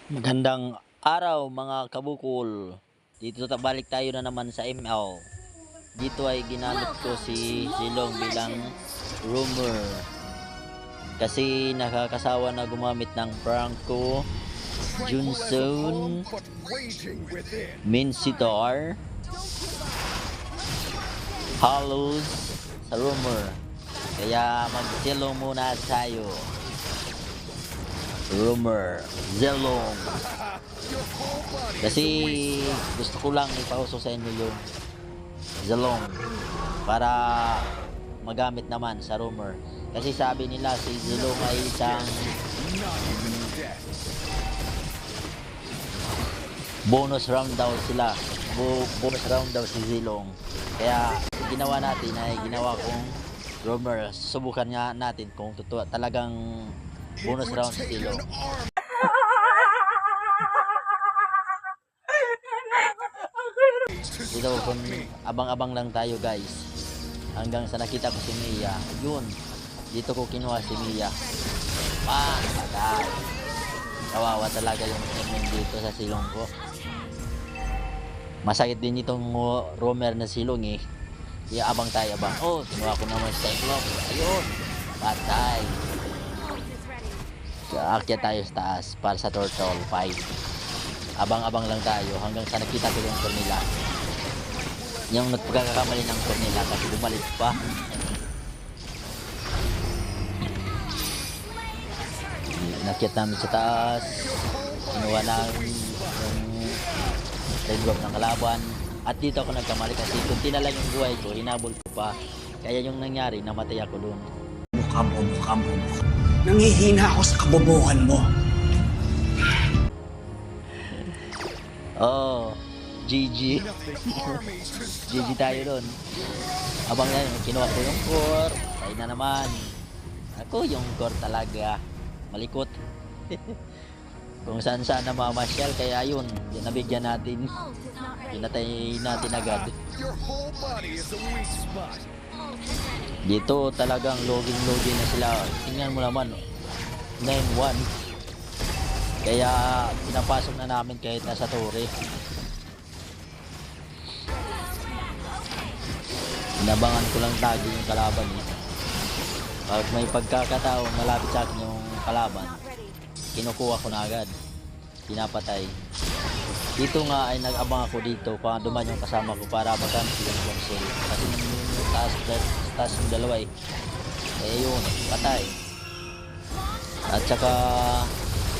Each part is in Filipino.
Magandang araw mga kabukol. Dito balik tayo na naman sa ML. Dito ay ginamit ko si Zilong bilang rumor. Kasi nakakasawa na gumamit ng Franco, Junsun, Minsitor, Halos sa rumor. Kaya mag-Zilong muna tayo. Rumor, Zelong. Kasi gusto ko lang ipausok sa inyo yung Zelong para magamit naman sa rumor. Kasi sabi nila si Zelong ay isang bonus round daw sila. Bonus round daw si Zelong. Kaya ginawa natin ay ginawa kong rumor. Subukan nga natin kung totoo talagang bonus round si Zelong. Dito kung abang-abang lang tayo guys. Hanggang sa nakita ko si Mia. Yun. Dito ko kinuha si Mia. Patay. Kawawa talaga yung team dito sa silong ko. Masakit din itong roamer na silong eh. Kaya abang tayo abang. Oh, kinuha ko naman sa Cyclops. Ayun. Patay. Aakyat tayo sa taas para sa turtle fight. Abang-abang lang tayo hanggang sa nakita ko yung Cornela. Yung nagpagkakamali ng Cornela kasi bumalik pa. Nakyat namin sa taas. Kinuha namin yung red drop ng kalaban. At dito ako nagkamali kasi kunti na lang yung buhay ko. Hinabol ko pa. Kaya yung nangyari, namatay ako dun. Mukha mo. Nangihina ako sa kabobohan mo. Oh, GG. GG tayo doon. Abang yan, kinuha ko yung core. Tayo na naman. Ako yung core talaga. Malikot. Kung saan saan na mamasyal. Kaya yun, nabigyan natin. Pinatay natin agad. Dito talagang login na sila. Tingnan mo naman. 9-1. Kaya pinapasok na namin kahit nasa tore. Inabangan ko lang lagi yung kalaban eh. Pag may pagkakataong malapit sa akin yung kalaban, kinukuha ko na agad. Pinapatay. Dito nga ay nag-abang ako dito kung duman yung kasama ko para magamit yung console. Kasi yung taas yung dalawa eh. Kaya yun, patay. At saka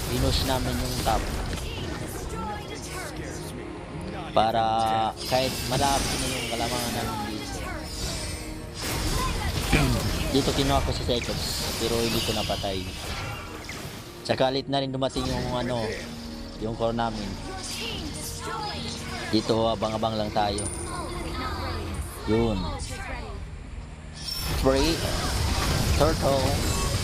pinush namin yung top para kahit malapit na yung kalamangan namin dito kinuha ko sa seconds pero hindi ko napatay. Tsaka lit na rin dumating yung yung core namin. Dito abang-abang lang tayo. Yun, free turtle.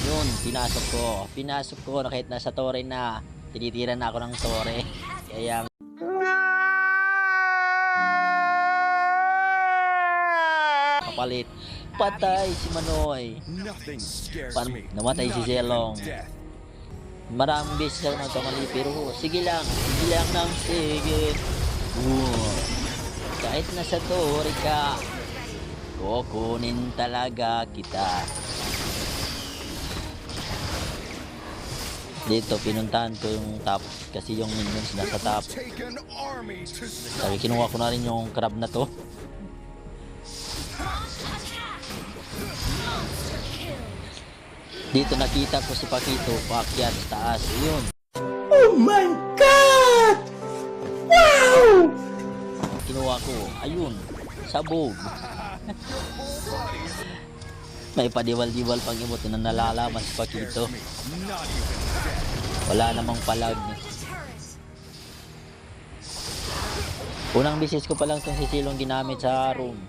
Yun, pinasok ko na kahit nasa tore na. Tinitira na ako ng tore. Kaya kapalit. Patay si Manoy. Namatay si Zelong. Maraming beses ako nagkamali pero sige lang ng sige. Kahit nasa tore ka, kukunin talaga kita. Dito pinuntahan ko yung top kasi yung minions nasa top. Sabi kinuha ko na rin yung crab na to. Dito nakita ko si Pakito paakyat sa taas. Yun. Oh my God! Wow! Kinuha ko. Ayun. Sabog. May padiwal-diwal pang imot na nalalaman si Pakito. Wala namang palag. Unang bisis ko pa lang itong sisilong ginamit sa room.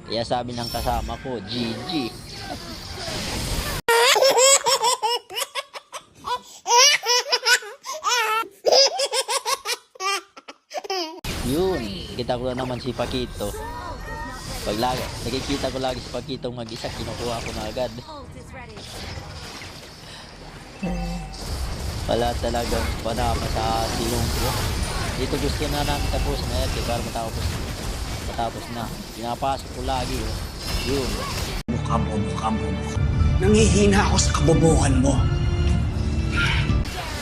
Kaya sabi ng kasama ko, GG. Yun, kita ko na naman si Pakito. Pag nakikita ko lagi si Pakito mag-isa, kinukuha ko na agad. Wala talagang panama sa silong ko. Dito gusto na namin tapusin na yan para matapos na. Pinapasok ko lagi oh. Yun. Mukha mo. Nangihina ako sa kabobohan mo.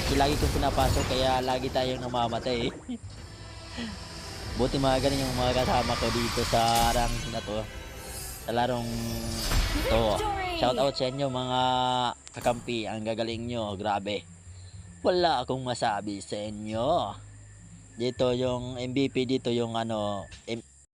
Kasi lagi kong pinapasok kaya lagi tayong namamatay. Buti mga ganun yung mga kasama ko dito sa ranking na to. Sa larong to. Shout out sa inyo mga kakampi. Ang gagaling nyo. Grabe. Wala akong masabi sa inyo. Dito yung MVP dito yung